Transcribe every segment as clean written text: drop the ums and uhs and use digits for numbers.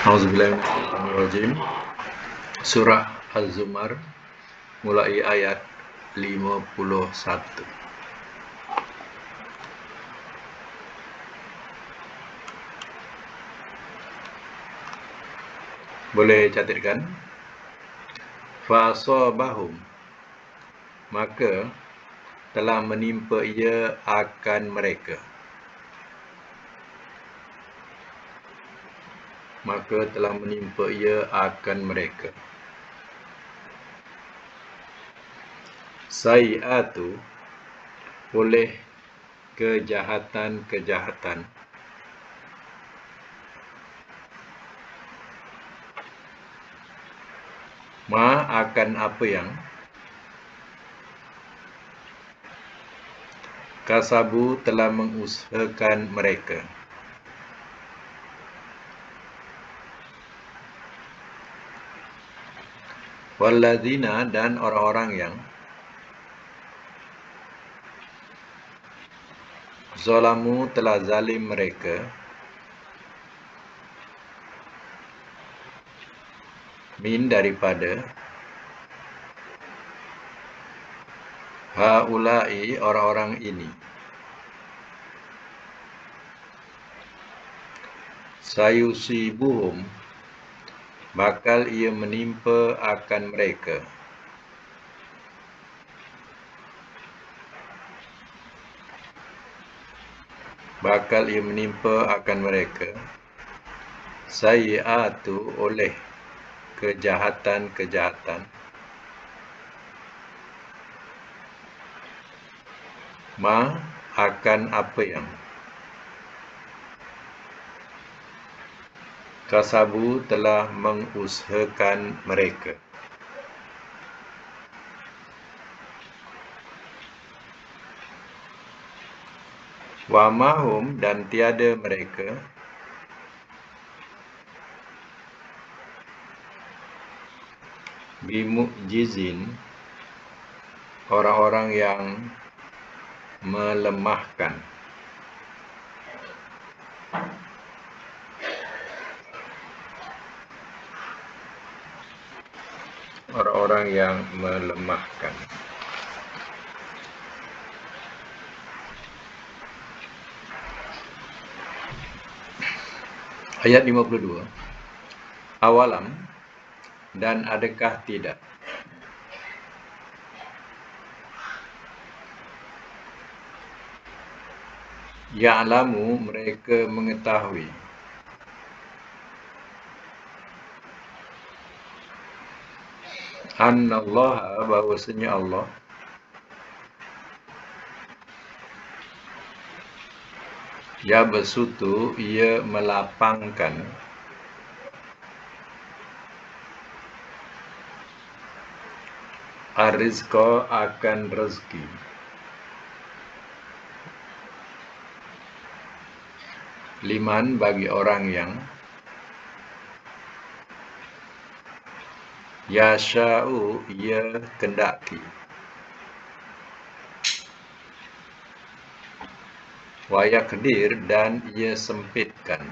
Auzubillahiminasyaitonirrajim. Surah Az-Zumar mulai ayat 51. Boleh catatkan? Fasobahum, maka telah menimpa ia akan mereka. Maka telah menimpa ia akan mereka. Sayi'atu, oleh kejahatan-kejahatan. Ma akan apa yang kasabu telah mengusahakan mereka. Walladzina, dan orang-orang yang zalamu telah zalim mereka, min daripada haulai orang-orang ini, sayusibuhum bakal ia menimpa akan mereka, sayi'atu oleh kejahatan-kejahatan. Ma akan apa yang kasabu telah mengusahakan mereka. Wa mahum, dan tiada mereka bimu'jizin, orang-orang yang melemahkan. Orang-orang yang melemahkan. Ayat 52. Awalam, dan adakah tidak ya'lamu, mereka mengetahui, annallaha, bahwasanya Allah, yabsutu, ia melapangkan, ar-rizqa, akan rezeki, liman, bagi orang yang yasha'u, ia kendaki, wa yaqdir, dan ia sempitkan.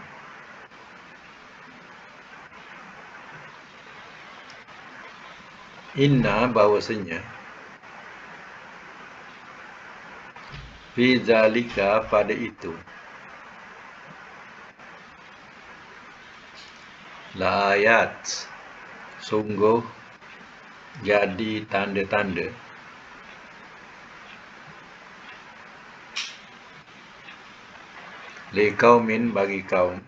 Inna, bahwasanya, fi zalika, pada itu, la ayat, sungguh jadi tanda-tanda, liqaumin, bagi kaum,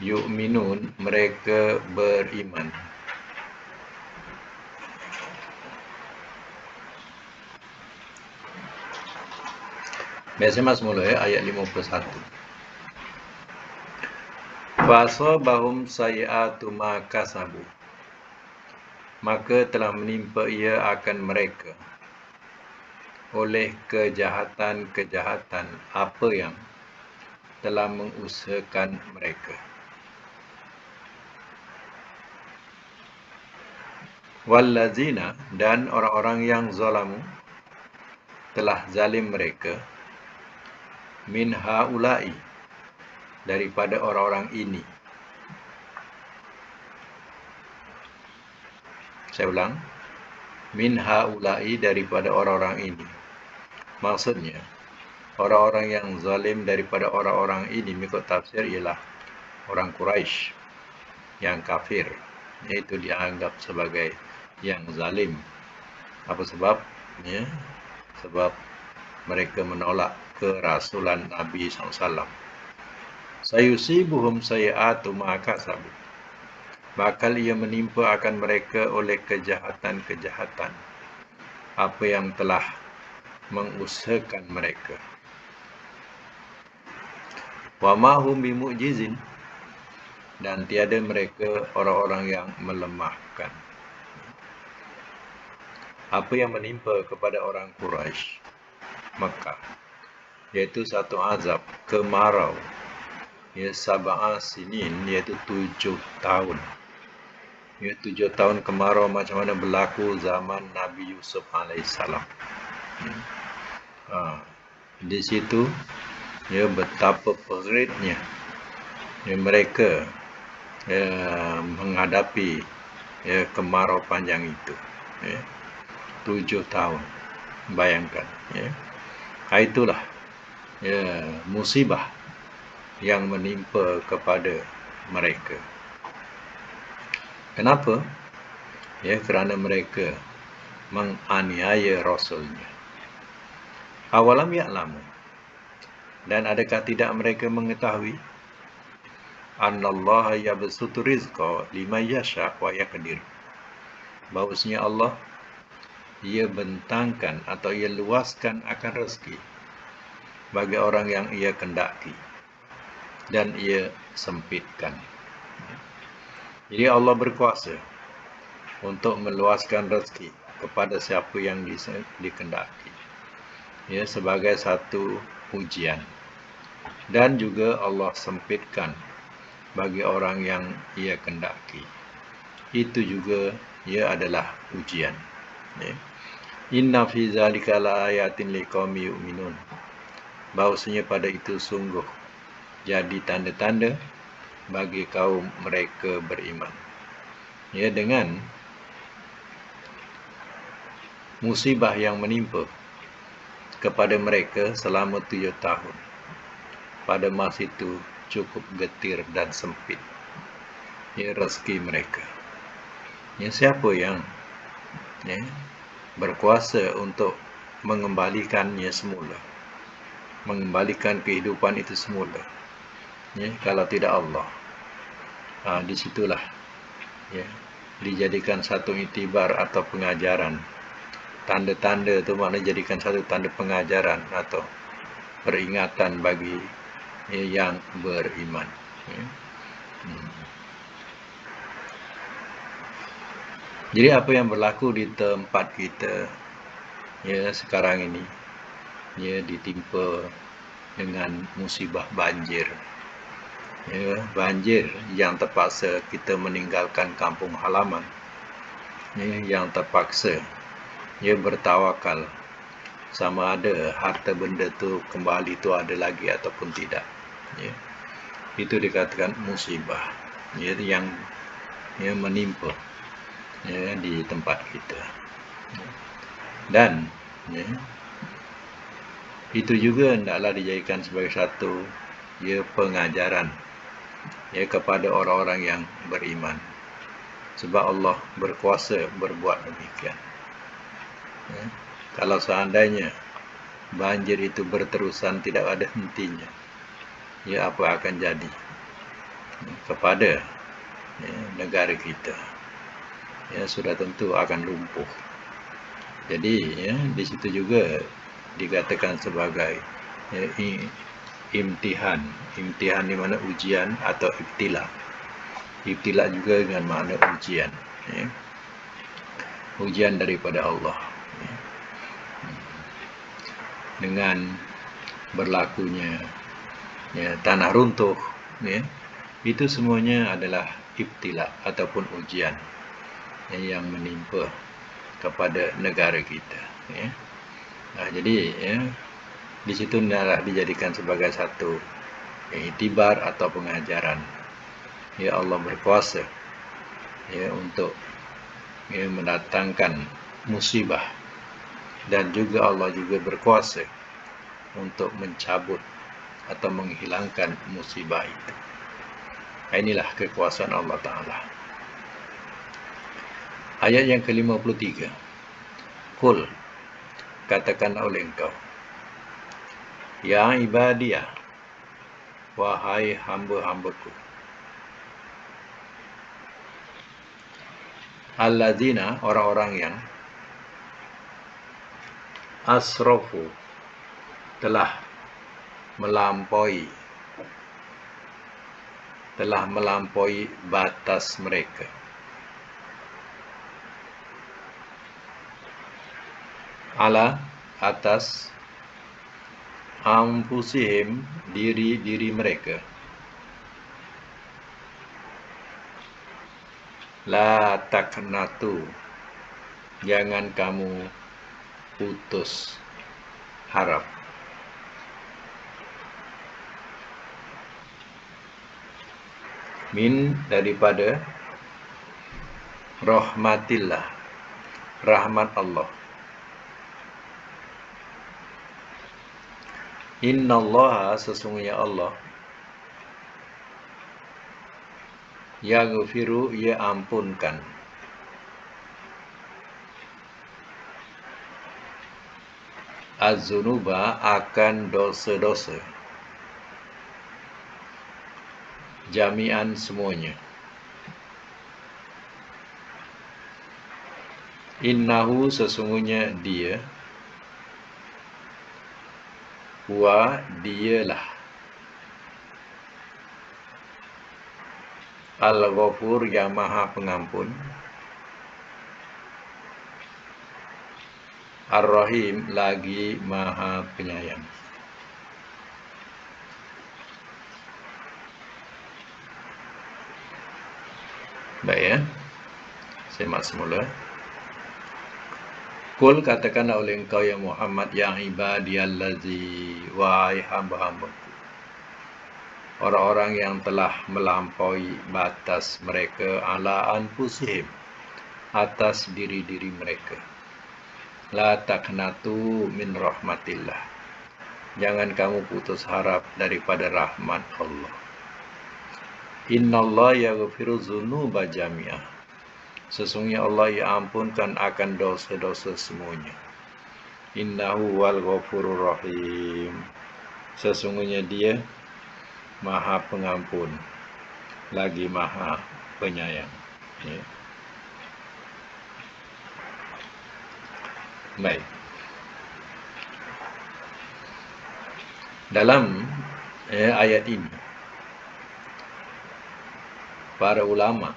yu'minun, mereka beriman. Biasa semula ayat 51. Fasabahum sayi'atu ma kasabu, maka telah menimpa ia akan mereka oleh kejahatan-kejahatan apa yang telah mengusahakan mereka. Wallazina, dan orang-orang yang zalamu telah zalim mereka, min haulai, daripada orang-orang ini. Saya ulang, min haula'i, daripada orang-orang ini. Maksudnya, orang-orang yang zalim daripada orang-orang ini mengikut tafsir ialah orang Quraisy yang kafir, iaitu dianggap sebagai yang zalim. Apa sebab? Ya, sebab mereka menolak kerasulan Nabi SAW. Sayusibuhum sayi'atu ma kasabu, bakal ia menimpa akan mereka oleh kejahatan-kejahatan apa yang telah mengusahakan mereka. Wa ma hum bimu'jizin, dan tiada mereka orang-orang yang melemahkan. Apa yang menimpa kepada orang Quraisy Mekah, iaitu satu azab kemarau, ya, sab'a sinin, iaitu 7 tahun. Ya, 7 tahun kemarau macam mana berlaku zaman Nabi Yusuf alaihissalam. Di situ, ya, betapa peritnya, ya, mereka, ya, menghadapi, ya, kemarau panjang itu. Ya, 7 tahun, bayangkan. Ya. Itulah, ya, musibah yang menimpa kepada mereka. Kenapa? Ya, kerana mereka menganiaya Rasulnya. Awalam ya'lamu, dan adakah tidak mereka mengetahui, annallaha yabsutu rizqa liman yasha' wa yaqdir, bahwasanya Allah, ia bentangkan atau ia luaskan akan rezeki bagi orang yang ia kendaki dan ia sempitkan. Jadi Allah berkuasa untuk meluaskan rezeki kepada siapa yang dikendaki, ya, sebagai satu ujian, dan juga Allah sempitkan bagi orang yang ia kendaki, itu juga ia adalah ujian. Ya. Inna fi zalika laayatin liqaumi yu'minun, bahwasanya pada itu sungguh jadi tanda-tanda bagi kaum mereka beriman. Ya, dengan musibah yang menimpa kepada mereka selama 7 tahun, pada masa itu cukup getir dan sempit, ya, rezeki mereka. Ya, siapa yang, ya, berkuasa untuk mengembalikannya semula, mengembalikan kehidupan itu semula, ya, kalau tidak Allah? Disitulah, ya, dijadikan satu iktibar atau pengajaran. Tanda-tanda itu maknanya jadikan satu tanda pengajaran atau peringatan bagi, ya, yang beriman. Ya. Jadi apa yang berlaku di tempat kita, ya, sekarang ini, ya, ditimpa dengan musibah banjir. Ya, banjir yang terpaksa kita meninggalkan kampung halaman, ya, yang terpaksa, ya, bertawakal sama ada harta benda tu kembali tu ada lagi ataupun tidak. Ya. Itu dikatakan musibah, ya, yang, ya, menimpa, ya, di tempat kita. Dan, ya, itu juga hendaklah dijadikan sebagai satu, ya, pengajaran, ya, kepada orang-orang yang beriman, sebab Allah berkuasa berbuat demikian. Ya. Kalau seandainya banjir itu berterusan, tidak ada hentinya, ya, apa akan jadi kepada, ya, negara kita? Ya, sudah tentu akan lumpuh. Jadi, ya, di situ juga dikatakan sebagai, ya, imtihan di mana ujian atau ibtila. Ibtila juga dengan makna ujian, ya, ujian daripada Allah. Ya. Dengan berlakunya, ya, tanah runtuh, ya, itu semuanya adalah ibtila ataupun ujian, ya, yang menimpa kepada negara kita. Ya. Jadi, ya, di situ hendaklah dijadikan sebagai satu, iktibar atau pengajaran. Ya, Allah berkuasa ya untuk ya mendatangkan musibah, dan juga Allah juga berkuasa untuk mencabut atau menghilangkan musibah itu. Inilah kekuasaan Allah Ta'ala. Ayat yang ke-53. Qul, katakan oleh engkau, ya ibadiyah, wahai hamba-hambaku, alladzina, orang-orang yang asrafu, telah melampaui batas mereka, ala, atas, anfusihim, diri mereka, la taqnatu, jangan kamu putus harap, min, daripada rahmatillah, rahmat Allah. Innallaha, sesungguhnya Allah, yaghfiru, ia ampunkan, az-zunuba, akan dosa-dosa, jami'an, semuanya. Innahu, sesungguhnya dia, huwa, dialah, al-ghafur, yang maha pengampun, ar-rahim, lagi maha penyayang. Baik ya, semak semula. Qul, katakanlah oleh engkau ya Muhammad, yang ibadiyallazi, wahai hamba-hambaku, orang-orang yang telah melampaui batas mereka, ala anfusihim, atas diri-diri mereka, la taqnatu min rahmatillah, jangan kamu putus harap daripada rahmat Allah. Innallaha yaghfiru dzunuba jami'ah, sesungguhnya Allah yang ampunkan akan dosa-dosa semuanya. Innahu wal ghafurur rahim, sesungguhnya dia maha pengampun, lagi maha penyayang ya. Baik, dalam ayat ini para ulama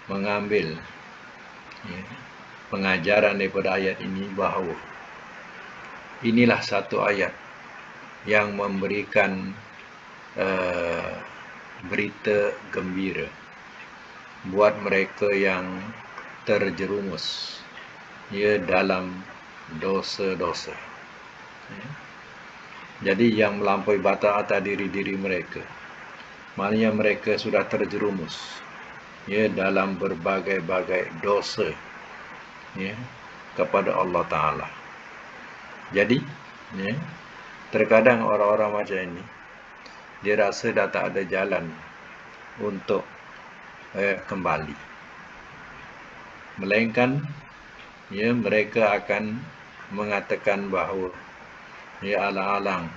mengambil pengajaran daripada ayat ini, bahawa inilah satu ayat yang memberikan berita gembira buat mereka yang terjerumus dalam dosa-dosa. Jadi yang melampaui batas atas diri-diri mereka, maknanya mereka sudah terjerumus dalam berbagai-bagai dosa kepada Allah Ta'ala. Jadi terkadang orang-orang macam ini, dia rasa dah tak ada jalan untuk kembali, melainkan mereka akan mengatakan bahawa alang-alang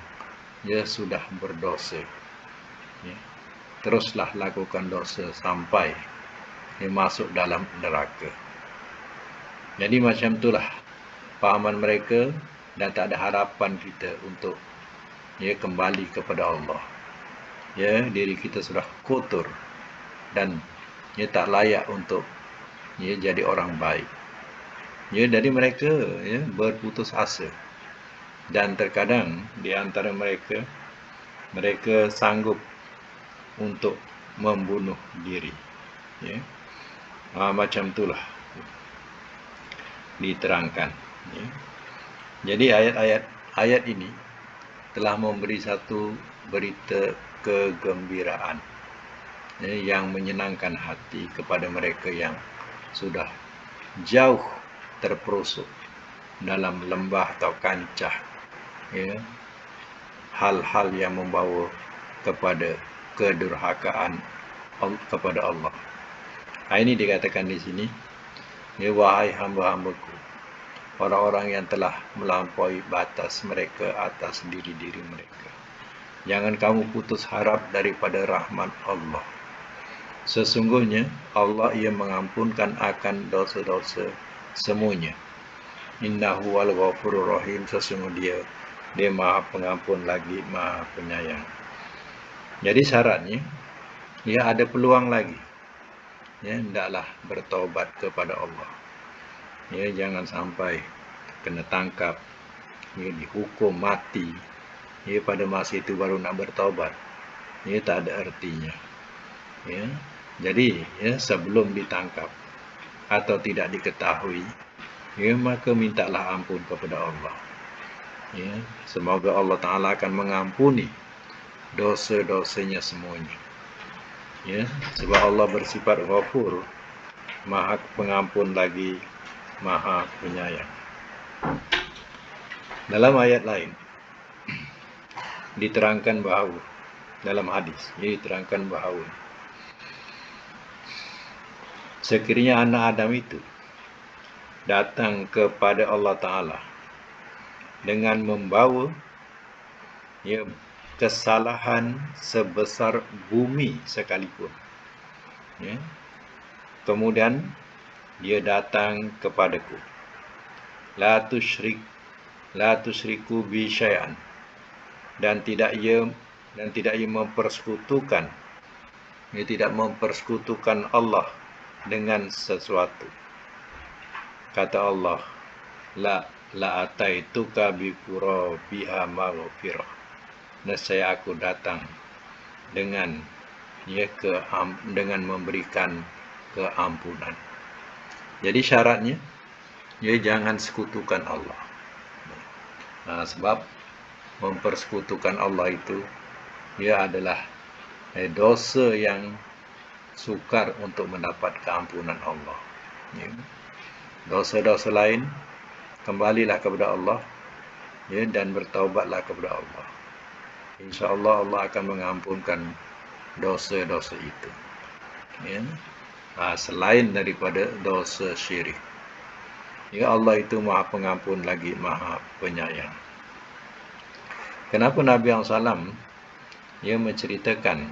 sudah berdosa, teruslah lakukan dosa sampai masuk dalam neraka. Jadi macam itulah pahaman mereka, dan tak ada harapan kita untuk kembali kepada Allah. Diri kita sudah kotor dan tak layak untuk jadi orang baik. Jadi mereka berputus asa, dan terkadang di antara mereka sanggup untuk membunuh diri. Macam itulah diterangkan. Jadi ayat ini telah memberi satu berita kegembiraan yang menyenangkan hati kepada mereka yang sudah jauh terperosok dalam lembah atau kancah hal-hal yang membawa kepada kedurhakaan kepada Allah. Ini dikatakan di sini, wahai hamba-hambaku, orang-orang yang telah melampaui batas mereka atas diri-diri mereka, jangan kamu putus harap daripada rahmat Allah. Sesungguhnya Allah ia mengampunkan akan dosa-dosa semuanya. Innahu wal ghafurur rahim. Sesungguhnya dia maha pengampun lagi maha penyayang. Jadi syaratnya, ada peluang lagi. Hendaklah bertaubat kepada Allah. Jangan sampai kena tangkap, dihukum mati. Pada masa itu baru nak bertaubat. Tak ada artinya. Jadi sebelum ditangkap atau tidak diketahui, maka mintalah ampun kepada Allah. Semoga Allah Ta'ala akan mengampuni dosa-dosanya semuanya. Sebab Allah bersifat ghafur, maha pengampun lagi maha penyayang. Dalam ayat lain diterangkan bahawa, dalam hadis diterangkan bahawa sekiranya anak Adam itu datang kepada Allah Ta'ala dengan membawa kesalahan sebesar bumi sekalipun, kemudian dia datang kepadaku, la tusyriku bi syai'an, dan tidak ia mempersekutukan, tidak mempersekutukan Allah dengan sesuatu. Kata Allah, la ataituka bi qurabiha maghfirah. Nescaya aku datang dengan memberikan keampunan. Jadi syaratnya, jangan sekutukan Allah. Sebab mempersekutukan Allah itu adalah dosa yang sukar untuk mendapat keampunan Allah. Dosa-dosa lain, kembalilah kepada Allah dan bertaubatlah kepada Allah. InsyaAllah Allah akan mengampunkan dosa-dosa itu. Selain daripada dosa syirik. Allah itu maha pengampun lagi maha penyayang. Kenapa Nabi SAW menceritakan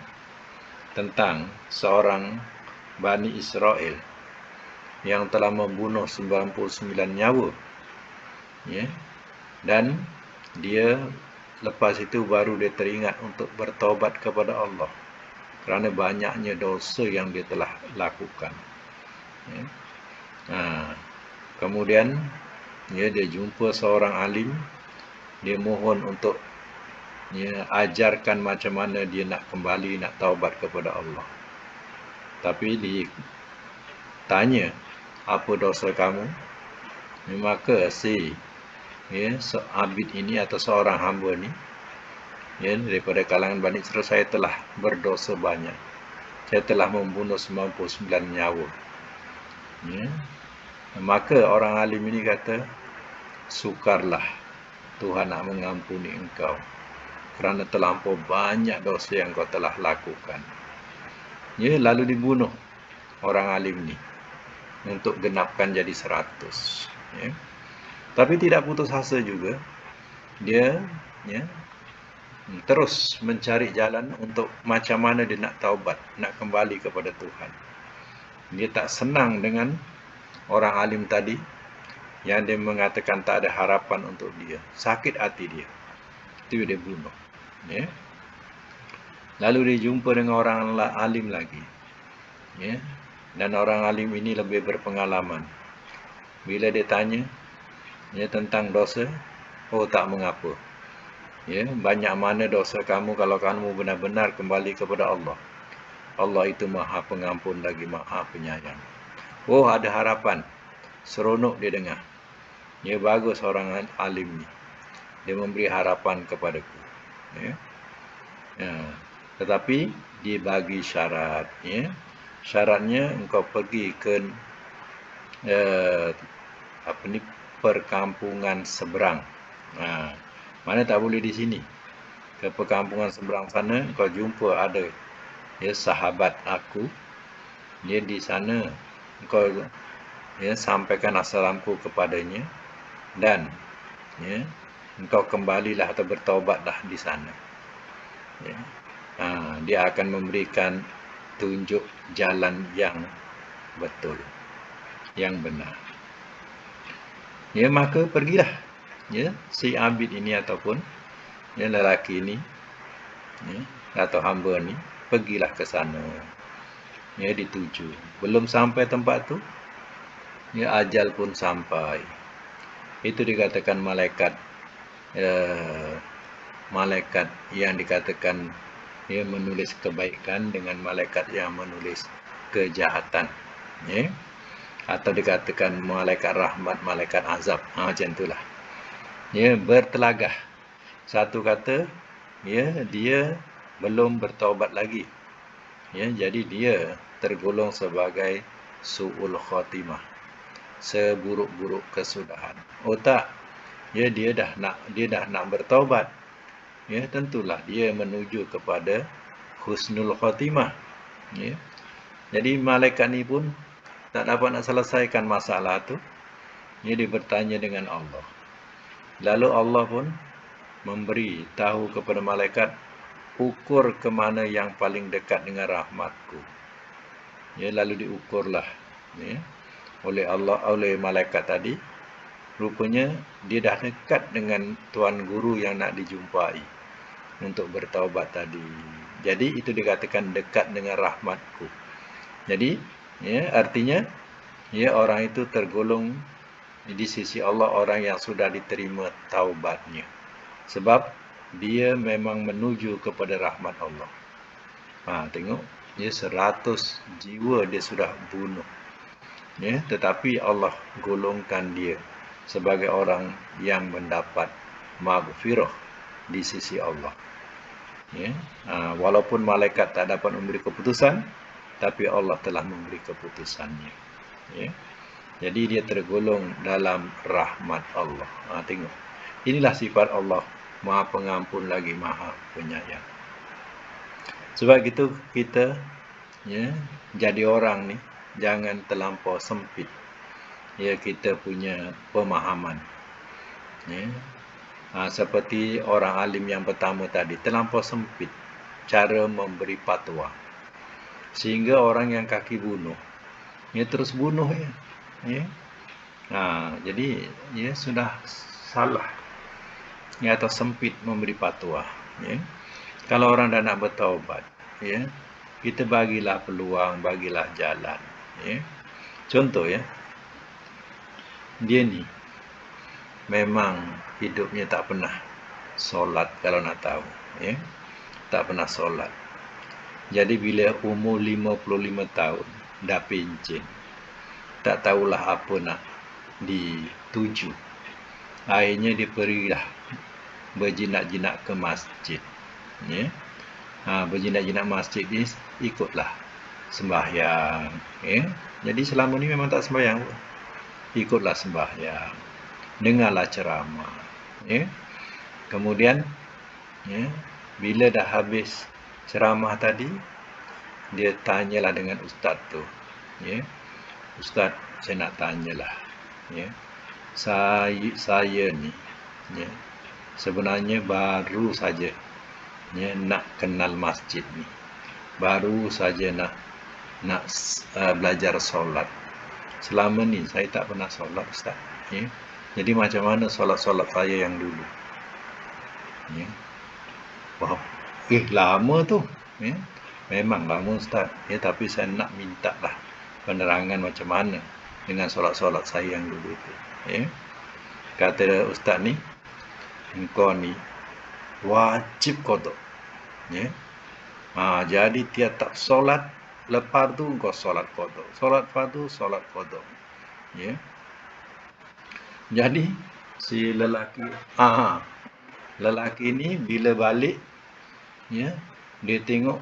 tentang seorang Bani Israel yang telah membunuh 99 nyawa, dan dia lepas itu baru dia teringat untuk bertaubat kepada Allah kerana banyaknya dosa yang dia telah lakukan. Kemudian dia jumpa seorang alim, dia mohon untuk ajarkan macam mana dia nak kembali, nak taubat kepada Allah. Tapi ditanya, apa dosa kamu? Maka abid ini atau seorang hamba ni, daripada kalangan Bani Israel, saya telah berdosa banyak. Saya telah membunuh 99 nyawa. Maka orang alim ini kata, sukarlah Tuhan nak mengampuni engkau kerana terlampau banyak dosa yang kau telah lakukan. Lalu dibunuh orang alim ni untuk genapkan jadi 100. Tapi tidak putus asa juga. Dia terus mencari jalan untuk macam mana dia nak taubat, nak kembali kepada Tuhan. Dia tak senang dengan orang alim tadi yang dia mengatakan tak ada harapan untuk dia. Sakit hati dia. Itu dia bunuh. Lalu dia jumpa dengan orang alim lagi. Dan orang alim ini lebih berpengalaman. Bila dia tanya tentang dosa, tak mengapa. Banyak mana dosa kamu kalau kamu benar-benar kembali kepada Allah. Allah itu maha pengampun lagi maha penyayang. Ada harapan. Seronok dia dengar. Bagus orang alim ni. Dia memberi harapan kepadaku. Ya. Ya. Tetapi dibagi syarat. Ya. Syaratnya engkau pergi ke apa ni, perkampungan seberang. Mana tak boleh di sini. Ke perkampungan seberang sana kau jumpa ada sahabat aku. Dia di sana kau sampaikan assalamku kepadanya dan engkau kembalilah atau bertaubatlah di sana. Dia akan memberikan tunjuk jalan yang betul, yang benar. Maka pergilah si Abid ini ataupun lelaki ini atau hamba ni pergilah ke sana. Dituju. Belum sampai tempat tu, ajal pun sampai. Itu dikatakan malaikat malaikat yang dikatakan menulis kebaikan dengan malaikat yang menulis kejahatan. Atau dikatakan malaikat rahmat, malaikat azab. Macam itulah. Bertelagah. Satu kata, dia belum bertaubat lagi. Jadi dia tergolong sebagai su'ul khatimah, seburuk-buruk kesudahan. Oh tak, dia dah nak bertaubat. Tentulah dia menuju kepada husnul khatimah. Jadi malaikat ni pun tak dapat nak selesaikan masalah tu. Dia bertanya dengan Allah. Lalu Allah pun memberi tahu kepada malaikat, ukur ke mana yang paling dekat dengan rahmatku. Lalu diukurlah oleh Allah, oleh malaikat tadi. Rupanya dia dah dekat dengan tuan guru yang nak dijumpai untuk bertaubat tadi. Jadi itu dikatakan dekat dengan rahmatku. Jadi artinya orang itu tergolong di sisi Allah orang yang sudah diterima taubatnya. Sebab dia memang menuju kepada rahmat Allah. Tengok, 100 jiwa dia sudah bunuh. Tetapi Allah golongkan dia sebagai orang yang mendapat maghfirah di sisi Allah. Walaupun malaikat tak dapat memberi keputusan, tapi Allah telah memberi keputusannya. Jadi dia tergolong dalam rahmat Allah. Tengok, inilah sifat Allah, Maha Pengampun lagi Maha Penyayang. Sebab itu kita jadi orang ni jangan terlampau sempit kita punya pemahaman. Seperti orang alim yang pertama tadi, terlampau sempit cara memberi fatwa, sehingga orang yang kaki bunuh terus bunuh jadi sudah salah atau sempit memberi fatwa. Kalau orang dah nak bertaubat, kita bagilah peluang, bagilah jalan. Contoh dia ni memang hidupnya tak pernah solat, kalau nak tahu. Tak pernah solat. Jadi bila umur 55 tahun dah pencen, tak tahulah apa nak dituju. Akhirnya dia pergilah berjinak-jinak ke masjid. Berjinak-jinak masjid ni ikutlah sembahyang. Jadi selama ni memang tak sembahyang pun. Ikutlah sembahyang, dengarlah ceramah. Kemudian bila dah habis ceramah tadi, dia tanyalah dengan ustaz tu. Ustaz, saya nak tanyalah. Saya ni sebenarnya baru saja nak kenal masjid ni. Baru saja nak belajar solat. Selama ni saya tak pernah solat, ustaz. Jadi macam mana solat-solat saya yang dulu? Wow, lama tu. Memang lama, ustaz. Tapi saya nak minta lah penerangan macam mana dengan solat-solat saya yang dulu tu. Kata ustaz ni, engkau ni wajib qada. Jadi tiap solat lepas tu engkau solat qada. Solat fardu, solat qada. Jadi si lelaki Lelaki ni bila balik, ya, dia tengok,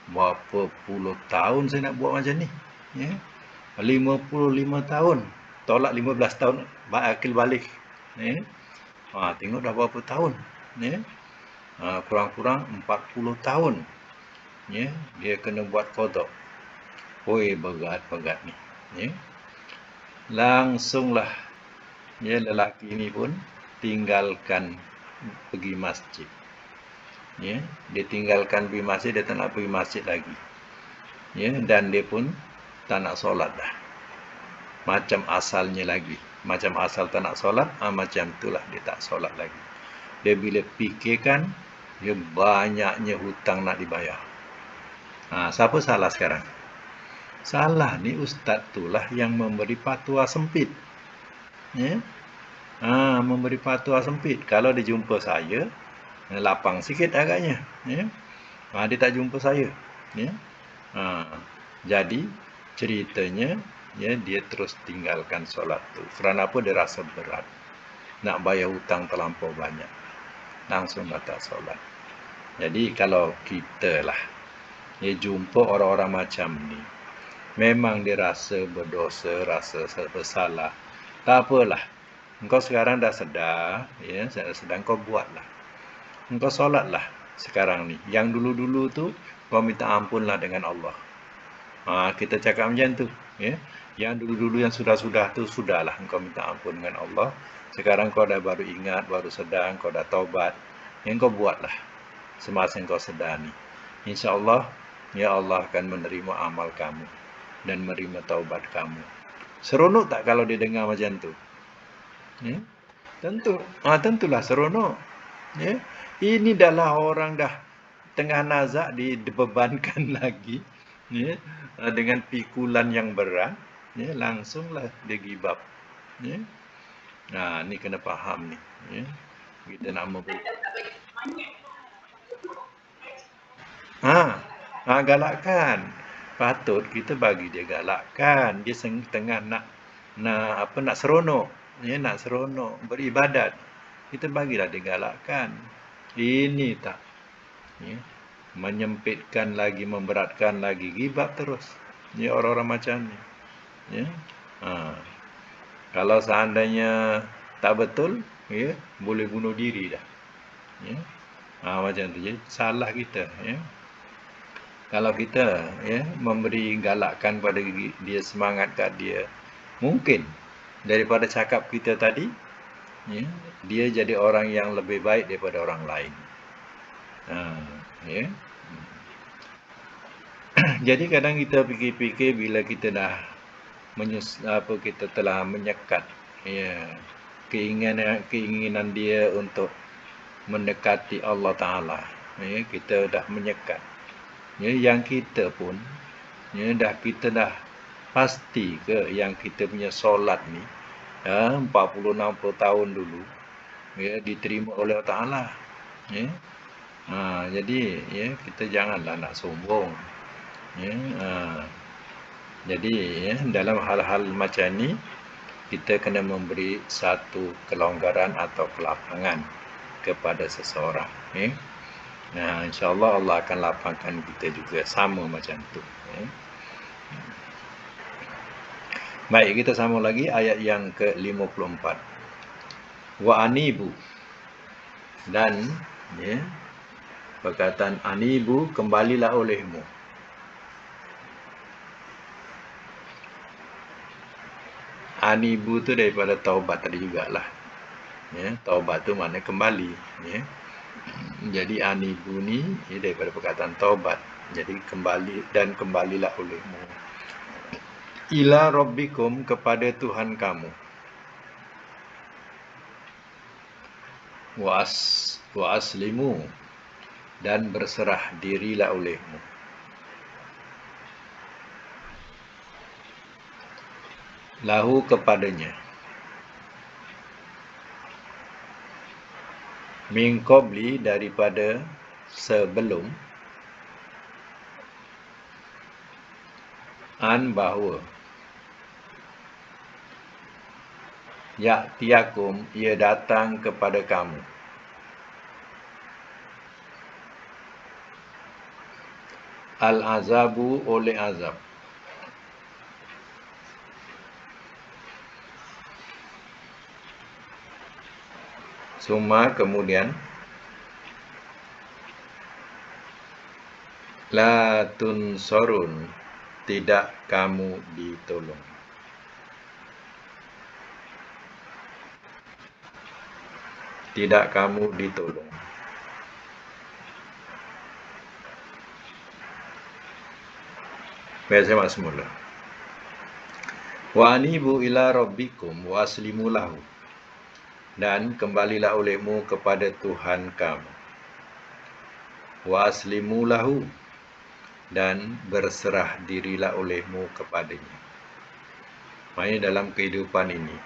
berapa puluh tahun saya nak buat macam ni, ya. 55 tahun, tolak 15 tahun akil balik, ya. Tengok dah berapa tahun, ya. Kurang-kurang 40 tahun, ya, dia kena buat qada. Berat ni, ya. Langsunglah, ya, lelaki ni pun tinggalkan pergi masjid, ya. Dia tinggalkan pergi masjid, dia tak nak pergi masjid lagi, ya. Dan dia pun tak nak solat dah, macam asalnya lagi. Macam asal tak nak solat, macam itulah dia tak solat lagi. Dia bila fikirkan, dia banyaknya hutang nak dibayar. Siapa salah sekarang? Salah ni ustaz itulah yang memberi fatwa sempit, ya. Memberi fatwa sempit. Kalau dia jumpa saya, lapang sikit agaknya, ya. Dia tak jumpa saya, ya. Jadi ceritanya, ya, dia terus tinggalkan solat tu. Kerana apa? Dia rasa berat, nak bayar hutang terlampau banyak, langsung batal solat. Jadi kalau kita lah, ya, jumpa orang-orang macam ni, memang dia rasa berdosa, rasa bersalah, tak apalah. Engkau sekarang dah sedar, ya, sedang kau buatlah. Engkau solatlah sekarang ni. Yang dulu-dulu tu kau minta ampunlah dengan Allah. Kita cakap macam tu, ya. Yang dulu-dulu yang sudah-sudah tu sudahlah engkau minta ampun dengan Allah. Sekarang kau dah baru ingat, baru sedar, kau dah taubat. Yang kau buatlah semasa engkau sedar ni. InsyaAllah, ya, Allah akan menerima amal kamu dan menerima taubat kamu. Seronok tak kalau dia dengar macam tu? Ya? Tentulah seronok. Ya? Ini adalah orang dah tengah nazak dibebankan lagi, ya, dengan pikulan yang berat, ya, langsunglah dia gibap, ya. Ni kena faham ni, ya. Kita nak memberi. Galakkan. Patut kita bagi dia galakkan. Dia tengah nak seronok, ya, nak seronok beribadat. Kita bagilah dia galakkan. Ini tak, ya, menyempitkan lagi, memberatkan lagi, gibap terus, ya, orang-orang macam ni, ya. Kalau seandainya tak betul, ya, boleh bunuh diri dah, ya. Macam tu. Jadi salah kita, ya. Kalau kita, ya, memberi galakkan pada dia, semangat kat dia, mungkin daripada cakap kita tadi, ya, dia jadi orang yang lebih baik daripada orang lain. Ya. Jadi kadang kita fikir-fikir bila kita dah kita telah menyekat, ya, keinginan dia untuk mendekati Allah Ta'ala, ya, kita dah menyekat, ya, yang kita pun, ya, kita dah pasti ke yang kita punya solat ni, 40-60 tahun dulu, ya, diterima oleh Allah Ta'ala, ya. Jadi, ya, kita janganlah nak sombong, ya. Jadi, ya, dalam hal-hal macam ni kita kena memberi satu kelonggaran atau kelapangan kepada seseorang, ya. InsyaAllah Allah akan lapangkan kita juga sama macam tu, ya. Baik, kita sambung lagi ayat yang ke-54. Wa anibu, dan, ya, perkataan anibu, kembalilah olehmu. Anibu tu daripada taubat tadi jugalah, ya. Taubat tu makna kembali, ya. Jadi anibu ni, ya, daripada perkataan taubat. Jadi kembali, dan kembalilah olehmu ila rabbikum, kepada Tuhan kamu, wa aslimu, dan berserah dirilah olehmu, lahu, kepadanya, min qabli, daripada sebelum, an, bahawa, ya'tiyakum, ia datang kepada kamu, Al-azabu oleh azab. Summa kemudian la tunsorun, tidak kamu ditolong. Tidak kamu ditolong. Baik, saya semula. Wa anibu ila rabbikum wa aslimu lahu. Dan kembalilah olehmu kepada Tuhan kamu. Wa aslimu lahu. Dan berserah dirilah olehmu kepadanya. Maksudnya dalam kehidupan ini,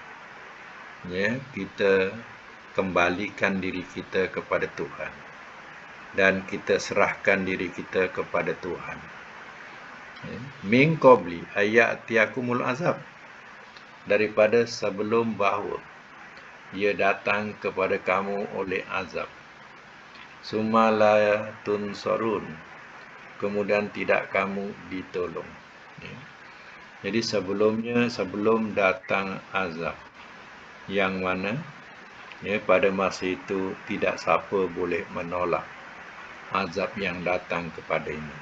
ya, kita kembalikan diri kita kepada Tuhan. Dan kita serahkan diri kita kepada Tuhan. Min qabli ayatiakumul azab, daripada sebelum bahawa ia datang kepada kamu oleh azab. Summa la tunsarun, kemudian tidak kamu ditolong. Jadi sebelum datang azab, yang mana pada masa itu tidak siapa boleh menolak azab yang datang kepada ini,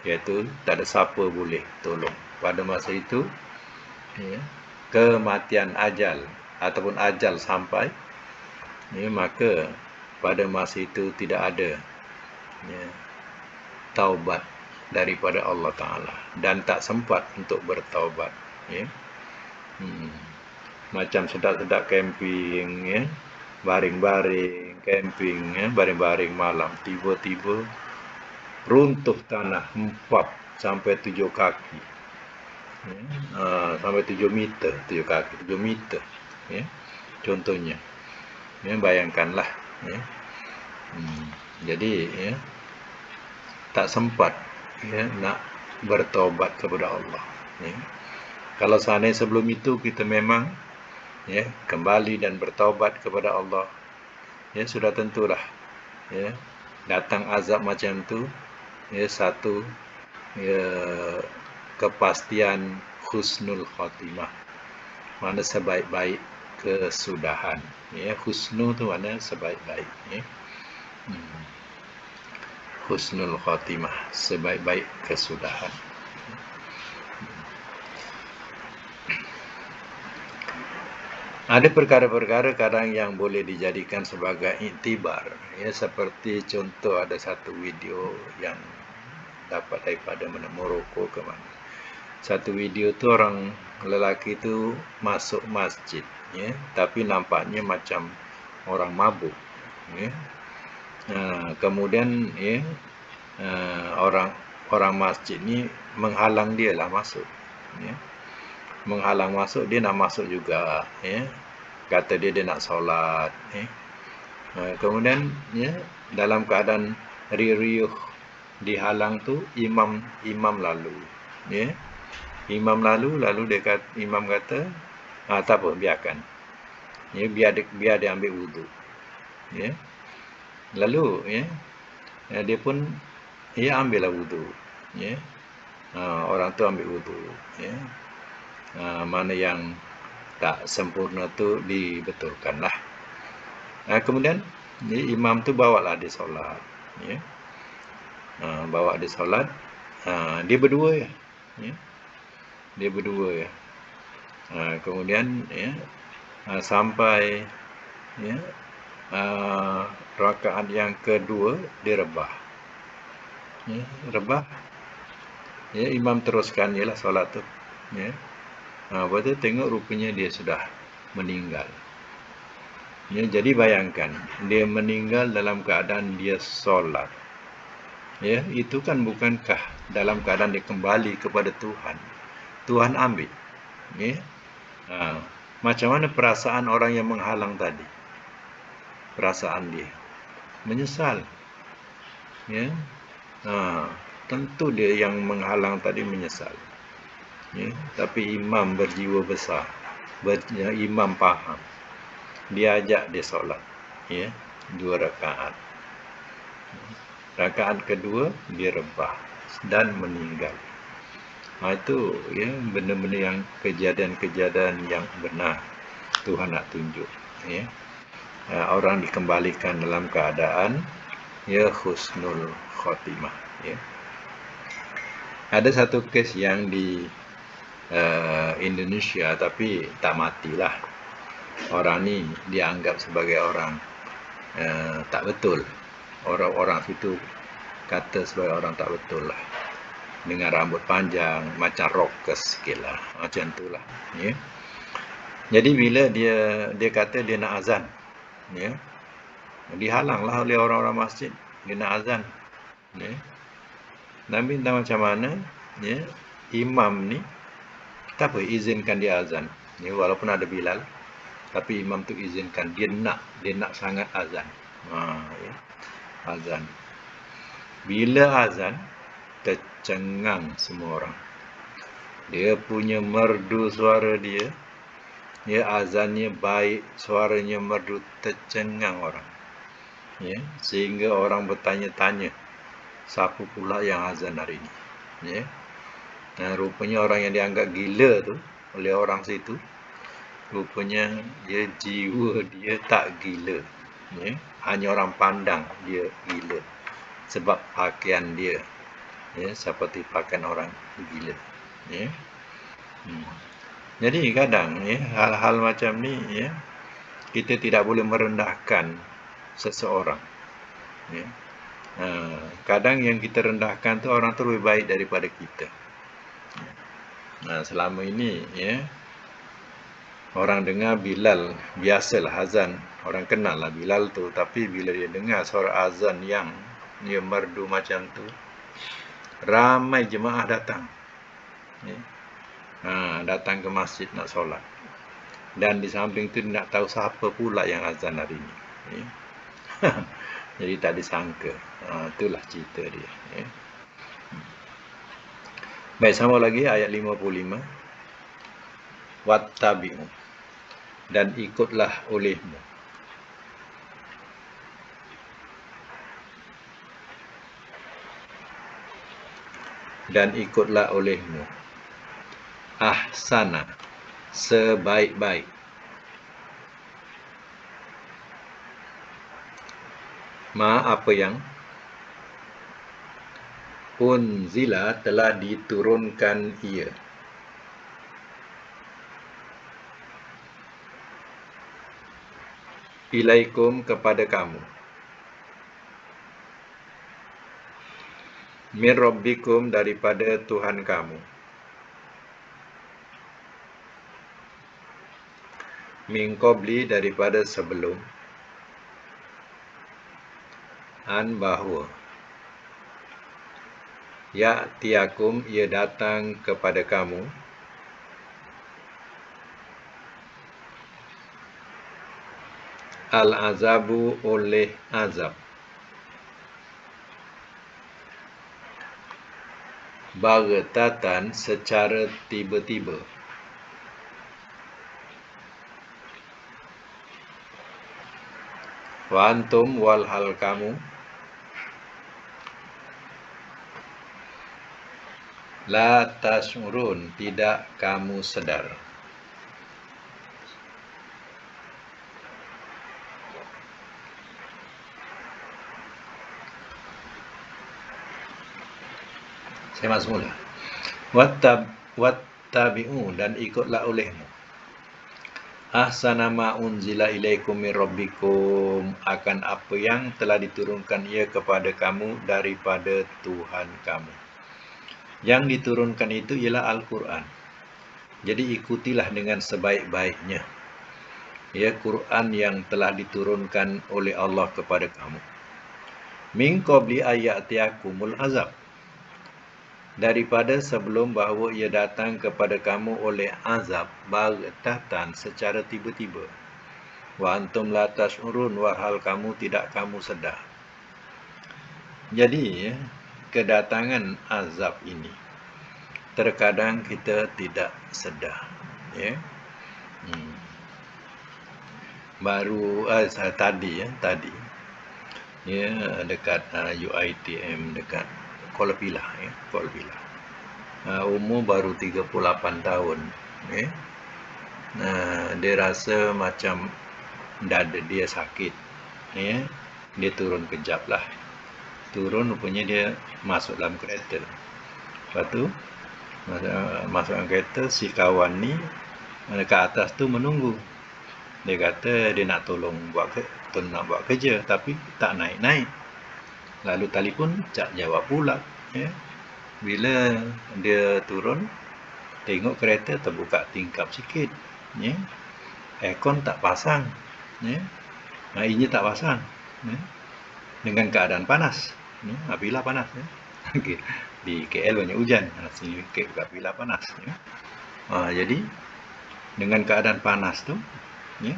iaitu tak ada siapa boleh tolong. Pada masa itu kematian ajal ataupun ajal sampai, maka pada masa itu tidak ada taubat daripada Allah Ta'ala, dan tak sempat untuk bertaubat. Macam sedap-sedap camping, baring-baring camping, baring-baring malam, tiba-tiba runtuh tanah 4 sampai 7 kaki, sampai 7 meter, 7 kaki, 7 meter, contohnya. Bayangkanlah, jadi tak sempat nak bertaubat kepada Allah. Kalau seandainya sebelum itu kita memang kembali dan bertaubat kepada Allah, sudah tentulah datang azab macam tu, satu kepastian husnul khatimah, mana sebaik-baik kesudahan. Husnu tu mana sebaik-baik, husnul khatimah, sebaik-baik kesudahan. Ada perkara-perkara kadang yang boleh dijadikan sebagai iktibar, seperti contoh ada satu video yang dapat daripada mana, Morocco ke mana. Satu video tu orang lelaki tu masuk masjid, tapi nampaknya macam orang mabuk. Kemudian orang masjid ni menghalang dia lah masuk. Menghalang masuk, dia nak masuk juga, kata dia nak solat. Kemudian dalam keadaan riuh dihalang tu, imam lalu. Imam lalu dia kata, imam kata, tak apa, biarkan. Biar dia ambil wudu. Lalu dia pun ambillah wudu. Orang tu ambil wudu. Mana yang tak sempurna tu dibetulkanlah. Kemudian imam tu bawalah dia solat. Bawa dia solat. Dia berdua Dia berdua kemudian sampai rakaat yang kedua dia rebah. Rebah. Imam teruskan ialah solat tu. Lepas tu tengok rupanya dia sudah meninggal. Jadi bayangkan, dia meninggal dalam keadaan dia solat. Itu kan bukankah dalam keadaan dia kembali kepada Tuhan. Tuhan ambil. Macam mana perasaan orang yang menghalang tadi? Perasaan dia menyesal. Tentu dia yang menghalang tadi menyesal. Tapi imam berjiwa besar, imam faham, dia ajak dia solat 2 rakaat. Rakaat kedua dia rebah. dan meninggal. Itu ya benda-benda yang kejadian-kejadian yang benar Tuhan nak tunjuk. Ya. Orang dikembalikan dalam keadaan ya husnul khotimah. Ya. Ada satu kes yang di Indonesia tapi tak matilah. Orang ni dianggap sebagai orang tak betul. Orang-orang situ kata sebagai orang tak betul lah. Dengan rambut panjang, macam rockers sikit lah. Macam tu lah. Ya. Jadi bila dia kata dia nak azan. Ya. Dihalang lah oleh orang-orang masjid. Dia nak azan. Ya. Nabi entah macam mana. Ya. Imam ni, tak apa, izinkan dia azan. Ya. Walaupun ada Bilal. Tapi imam tu izinkan. Dia nak sangat azan. Ya. Azan. Bila azan, tercengang semua orang. Dia punya merdu suara dia. Ya, azannya baik, suaranya merdu, tercengang orang. Ya, sehingga orang bertanya-tanya, siapa pula yang azan hari ini? Ya. Nah, rupanya orang yang dianggap gila tu oleh orang situ, rupanya dia jiwa dia tak gila. Ya. Hanya orang pandang dia gila. Sebab pakaian dia ya, seperti pakaian orang gila. Ya. Jadi kadang ya, hal-hal macam ni ya, kita tidak boleh merendahkan seseorang. Ya. Kadang yang kita rendahkan tu orang tu lebih baik daripada kita. Selama ini ya, orang dengar Bilal, biasalah azan, orang kenal lah Bilal tu. Tapi bila dia dengar suara azan yang dia merdu macam tu, ramai jemaah datang. Ya. Datang ke masjid nak solat. Dan di samping tu nak tahu siapa pula yang azan hari ini. Ya. Jadi tak disangka. Itulah cerita dia. Ya. Baik, sama lagi ayat 55. Wattabi'u, dan ikutlah olehmu. Dan ikutlah olehmu. Ahsana, sebaik-baik. Apa yang unzila, telah diturunkan ia. Ilaikum, kepada kamu. Min rabbikum, daripada Tuhan kamu. Min qabli, daripada sebelum. An, bahawa. Ya'tiakum, ia datang kepada kamu. Al-azabu, oleh azab. Baghtatan, secara tiba-tiba. Wa antum, walhal kamu. La tash'urun, tidak kamu sedar. Saya masuk mula. Wattabi'u, dan ikutlah olehmu. Ahsana ma unzila ilaikum min rabbikum, akan apa yang telah diturunkan ia kepada kamu daripada Tuhan kamu. Yang diturunkan itu ialah Al-Quran. Jadi ikutilah dengan sebaik-baiknya. Ya, Quran yang telah diturunkan oleh Allah kepada kamu. Min qabli ayatiakumul azab, daripada sebelum bahawa ia datang kepada kamu oleh azab, baghtatan, secara tiba-tiba. Wa antum la tash'urun, walhal kamu tidak kamu sedar. Jadi kedatangan azab ini terkadang kita tidak sedar. Ya. Baru tadi ya, dekat UiTM, dekat Kuala Pilah, ya, Kuala Pilah. Umur baru 38 tahun, ya. Dia rasa macam dada dia sakit, ya. Dia turun kejap lah. Turun rupanya dia masuk dalam kereta. Lepas tu masuk dalam kereta, si kawan ni kat atas tu menunggu. Dia kata dia nak tolong buat kerja, tapi tak naik-naik. Lalu telefon tak jawab pula, ya. Bila dia turun, tengok kereta terbuka tingkap sikit, ya. Aircon tak pasang, ya. Enjin tak pasang, ya. Dengan keadaan panas, ya. Bila panas, ya. Di KL banyak hujan, sini bila panas, ya. Jadi dengan keadaan panas tu, ya.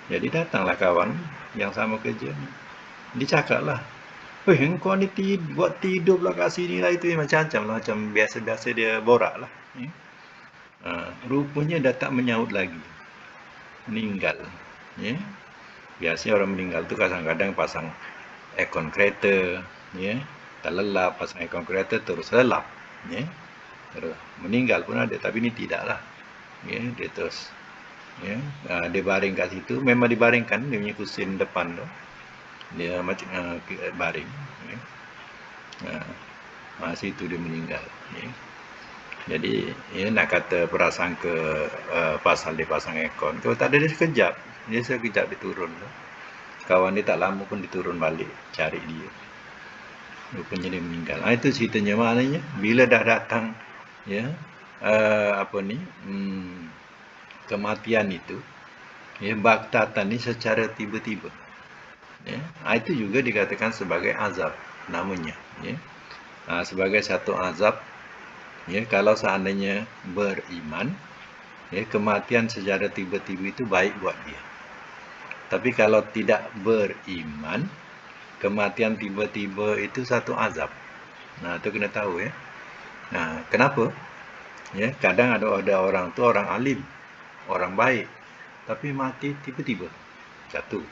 Jadi datanglah kawan yang sama kerja ni. Dia cakap lah, engkau ni buat tidur pula kat sini lah, itu macam-macam lah, macam biasa-biasa dia borak lah, ya. Rupanya dah tak menyaut lagi, meninggal, ya. Biasanya orang meninggal tu kadang-kadang pasang aircon kereta, ya, terlelap, pasang aircon kereta terus lelap, ya. Terus meninggal pun ada, tapi ni tidak lah, ya. Dia terus, ya, dia baring kat situ. Memang dibaringkan, dia punya kursi depan tu dia macam baring, ya. Situ dia meninggal, ya. Jadi ya, nak kata prasangka pasal dia pasang aircon, kalau tak ada dia sekejap dia turun. Kawan dia tak lama pun diturun balik cari dia, rupanya dia meninggal. Itu ceritanya. Maknanya bila dah datang, ya, kematian itu, ya, baghtatan ni secara tiba-tiba, ya. Itu juga dikatakan sebagai azab namanya, ya. Sebagai satu azab, ya, kalau seandainya beriman, ya, kematian secara tiba-tiba itu baik buat dia. Tapi kalau tidak beriman, kematian tiba-tiba itu satu azab. Itu kena tahu, ya. Kenapa? Ya, kadang ada orang tu orang alim, orang baik, tapi mati tiba-tiba, satu.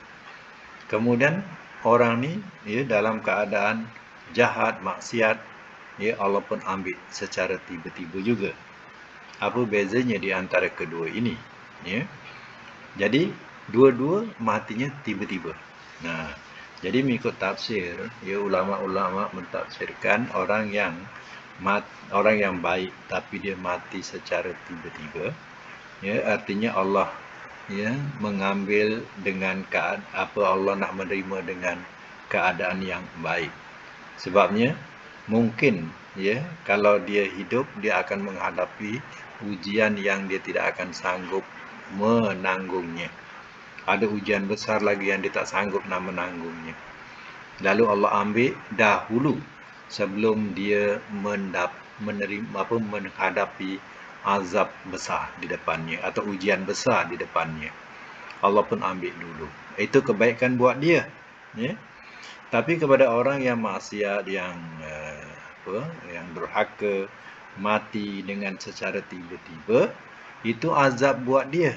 Kemudian orang ni, ya, dalam keadaan jahat, maksiat, ya, Allah pun ambil secara tiba-tiba juga. Apa bezanya di antara kedua ini, ya? Jadi dua-dua matinya tiba-tiba. Jadi mengikut tafsir, ya, ulama-ulama mentafsirkan orang yang baik tapi dia mati secara tiba-tiba, ya, artinya Allah, ya, mengambil dengan Allah nak menerima dengan keadaan yang baik. Sebabnya mungkin, ya, kalau dia hidup, dia akan menghadapi ujian yang dia tidak akan sanggup menanggungnya. Ada ujian besar lagi yang dia tak sanggup nak menanggungnya. Lalu Allah ambil dahulu sebelum dia menghadapi azab besar di depannya atau ujian besar di depannya. Allah pun ambil dulu. Itu kebaikan buat dia, ya. Tapi kepada orang yang maksiat, yang durhaka, mati dengan secara tiba-tiba, itu azab buat dia.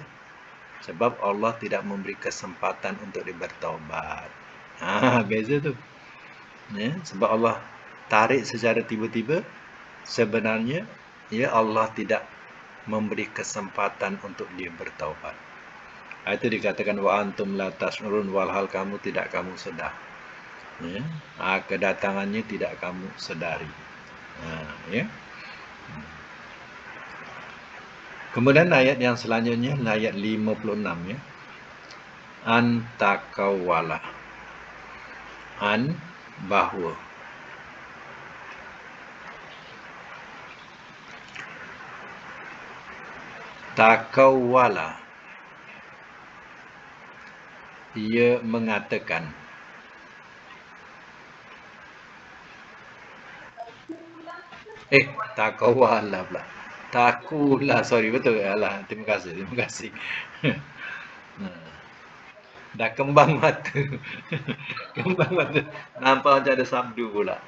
Sebab Allah tidak memberi kesempatan untuk dia bertaubat. Beza tu, ya. Sebab Allah tarik secara tiba-tiba, sebenarnya, ya, Allah tidak memberi kesempatan untuk dia bertaubat. Itu dikatakan wa antum la tas'urun, walhal kamu tidak kamu sedar, ya. Kedatangannya tidak kamu sedari, ya. Kemudian ayat yang selanjutnya, ayat 56, ya. Antakawala, bahawa, takawala, ia mengatakan. Takawala pula. Takulah, sorry, betul. Alah, terima kasih. Dah kembang mata. Kembang mata. Nampak macam ada sabdu pula.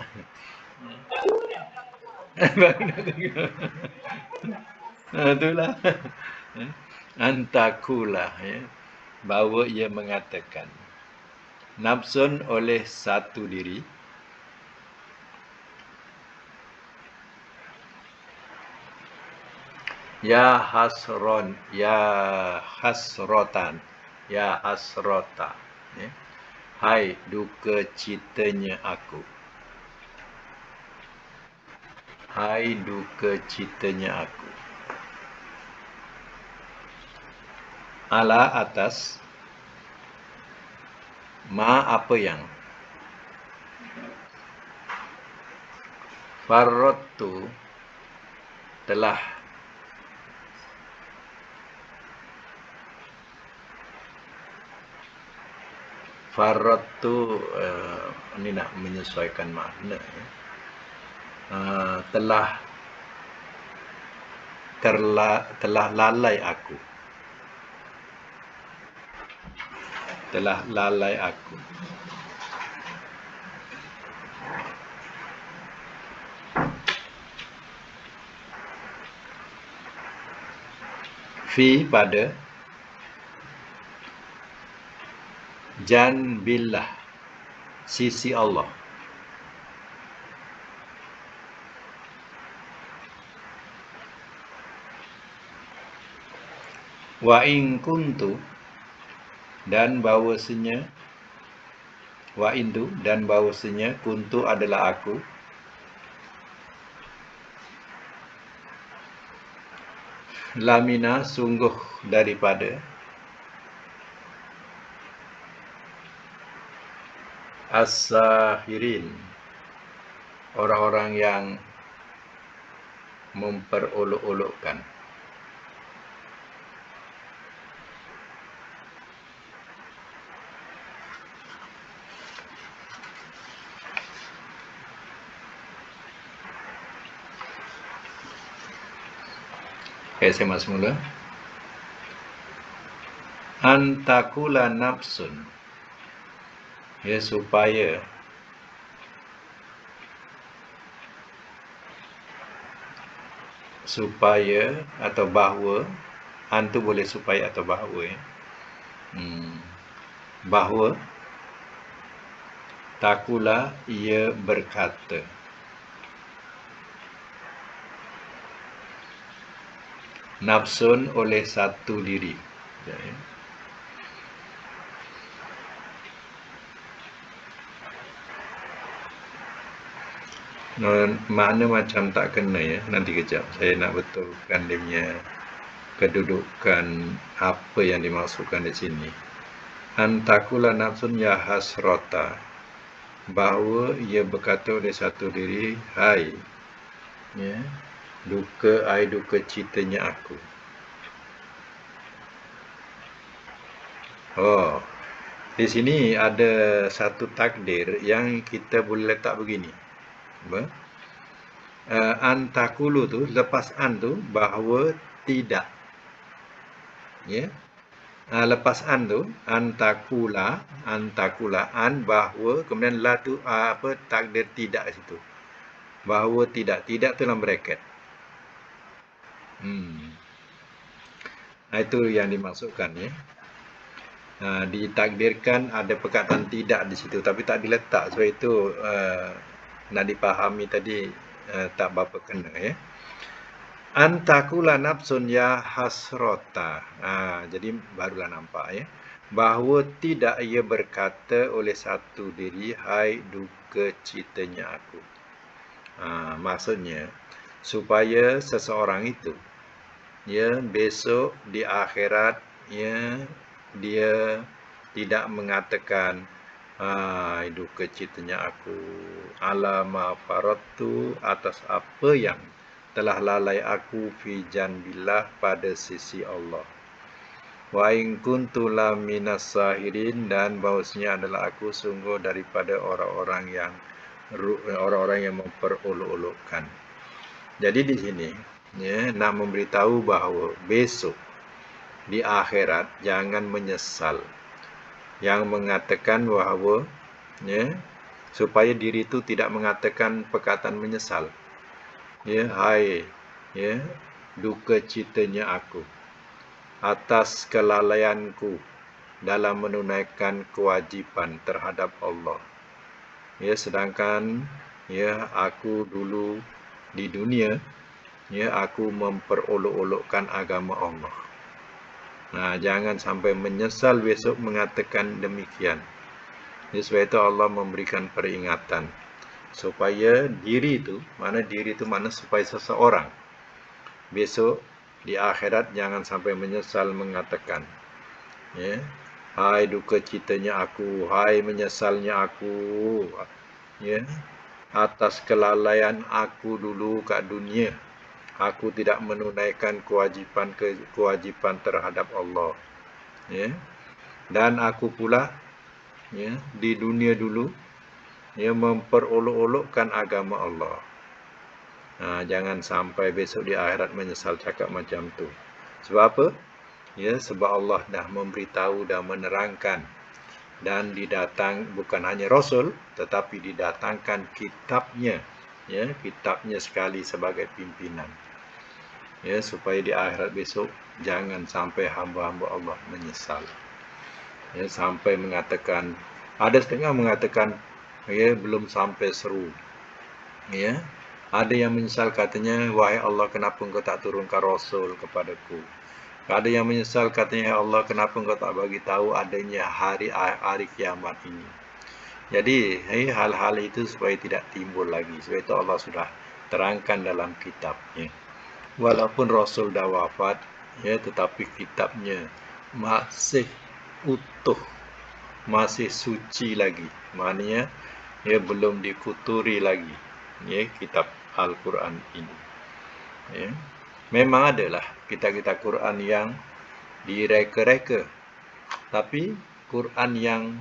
Itulah. Antakulah, ya, bahawa ia mengatakan. Nafsun oleh satu diri. Ya hasron, ya hasrotan, ya hasrota. Ya. Hai duka citanya aku. Hai duka citanya aku. Ala atas ma apa yang. Farrotu telah. Farrotu ini nak menyesuaikan makna. Telah lalai aku. Telah lalai aku. Fi pada janbillah sisi Allah. Wa in kuntu dan bahawasanya wa indu dan bahawasanya kuntu adalah aku lamina sungguh daripada as-sahirin orang-orang yang memperolok-olokkan. Okay, saya masuk mula. Antakula nafsun, ya, supaya atau bahawa, an tu boleh supaya atau bahawa, ya. Bahawa takula ia berkata, nafsun oleh satu diri. Ya. Makna macam tak kena, ya. Nanti kejap saya nak betulkan dia punya kedudukan apa yang dimaksudkan di sini. Antakula nafsun ya hasrota, bahawa ia berkata oleh satu diri, hai, ya, duka citanya aku. Oh, di sini ada satu takdir yang kita boleh letak begini. Apa? Antakulu tu, lepas an tu, bahawa tidak. Ya. Lepas an tu, antakula, an bahawa, kemudian la tu takdir tidak di situ. Bahawa tidak tu dalam bracket. Itu yang dimaksudkan, ya. Ditakdirkan ada perkataan tidak di situ, tapi tak diletak. Sebab itu nak dipahami tadi tak berapa kena, ya. Antakula nafsun ya hasrota. Jadi barulah nampak, ya, bahawa tidak ia berkata oleh satu diri, hai duka citanya aku. Maksudnya supaya seseorang itu, ya, besok di akhirat, ya, dia tidak mengatakan duka citanya aku ala ma faratu, atas apa yang telah lalai aku fi janbillah pada sisi Allah. Wa in kuntu la minas sahirin, dan bahawasanya adalah aku sungguh daripada orang-orang yang memperolok-olokkan. Jadi di sini, ya, nak memberitahu bahawa besok di akhirat jangan menyesal, yang mengatakan bahawa, ya, supaya diri itu tidak mengatakan perkataan menyesal. Ya, hai, ya, duka citanya aku atas kelalaianku dalam menunaikan kewajipan terhadap Allah. Ya, sedangkan, ya, aku dulu di dunia, ya, aku memperolok-olokkan agama Allah. Nah, jangan sampai menyesal besok mengatakan demikian. Ya, sebab itu Allah memberikan peringatan supaya diri itu mana supaya seseorang besok di akhirat jangan sampai menyesal mengatakan, ya, hai duka citanya aku, hai menyesalnya aku, ya, atas kelalaian aku dulu kat dunia. Aku tidak menunaikan kewajipan terhadap Allah, ya. Dan aku pula, ya, di dunia dulu, ya, memperolok-olokkan agama Allah. Jangan sampai besok di akhirat menyesal cakap macam tu. Sebab apa? Ya, sebab Allah dah memberitahu, dah menerangkan, dan bukan hanya Rasul, tetapi didatangkan kitabnya, ya, kitabnya sekali sebagai pimpinan. Ya, supaya di akhirat besok jangan sampai hamba-hamba Allah menyesal. Ya, sampai mengatakan, ada setengah mengatakan, ya, belum sampai seru. Ya, ada yang menyesal katanya, wahai Allah, kenapa engkau tak turunkan Rasul kepadaku? Ada yang menyesal katanya, ya Allah, kenapa engkau tak bagi tahu adanya hari kiamat ini? Jadi, hal-hal itu supaya tidak timbul lagi. Sebab itu Allah sudah terangkan dalam kitabnya. Walaupun Rasul dah wafat, ya, tetapi kitabnya masih utuh, masih suci lagi. Maknanya, ya, belum dikuturi lagi, ya, kitab Al-Quran ini. Ya. Memang adalah kitab-kitab Quran yang direka-reka, tapi Quran yang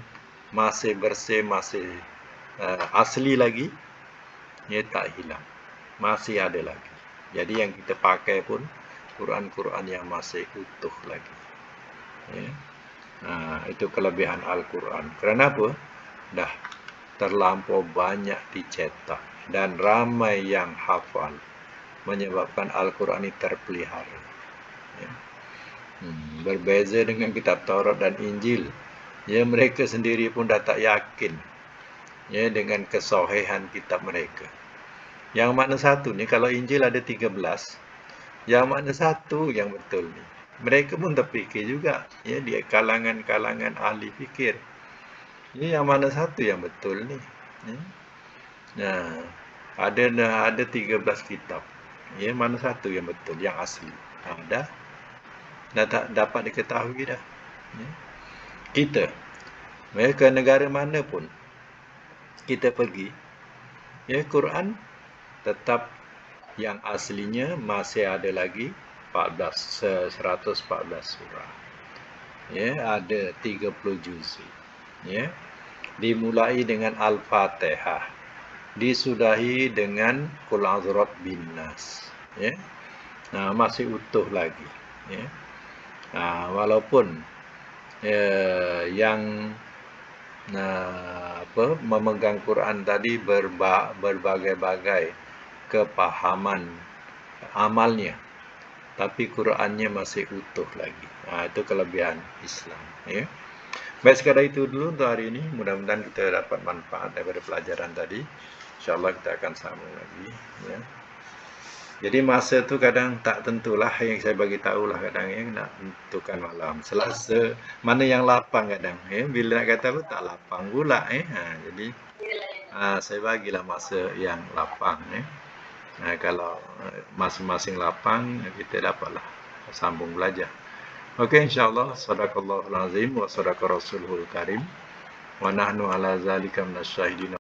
masih bersih, masih asli lagi, ya, tak hilang, masih ada lagi. Jadi yang kita pakai pun Quran-Quran yang masih utuh lagi. Ya. Itu kelebihan Al-Quran. Kerana apa? Dah terlampau banyak dicetak dan ramai yang hafal, menyebabkan Al-Quran ini terpelihara. Ya. Berbeza dengan kitab Taurat dan Injil. Ya, mereka sendiri pun dah tak yakin, ya, dengan kesahihan kitab mereka. Yang mana satu ni, kalau Injil ada 13, yang mana satu yang betul ni? Mereka pun terfikir juga, ya, di kalangan-kalangan ahli fikir. Ya, yang mana satu yang betul ni? Ya. Nah, ada 13 kitab. Ya, mana satu yang betul, yang asli? Dah tak dapat diketahui dah. Ya. Kita, ke negara mana pun kita pergi, ya, Quran tetap yang aslinya masih ada lagi 114 surah. Ya, ada 30 juz. Ya. Dimulai dengan Al-Fatihah, disudahi dengan Qul A'udzu bin Nas. Ya. Masih utuh lagi. Ya. Walaupun yang memegang Quran tadi berbagai-bagai kepahaman amalnya, tapi Qurannya masih utuh lagi. Itu kelebihan Islam. Ya. Baik, sekadar itu dulu untuk hari ini. Mudah-mudahan kita dapat manfaat daripada pelajaran tadi. InsyaAllah kita akan sambung lagi. Ya. Jadi masa tu kadang tak tentulah, yang saya bagi tahulah kadang, yang nak tentukan malam. Selasa, mana yang lapang kadang. Bila nak kata apa, tak lapang pula. Jadi saya bagilah masa yang lapang. Kalau masing-masing lapang, kita dapatlah sambung belajar. Okey, insyaAllah. Sadaqallahul azim wa sadaqa rasulul karim. Wa nahnu ala zalika minasyahidin.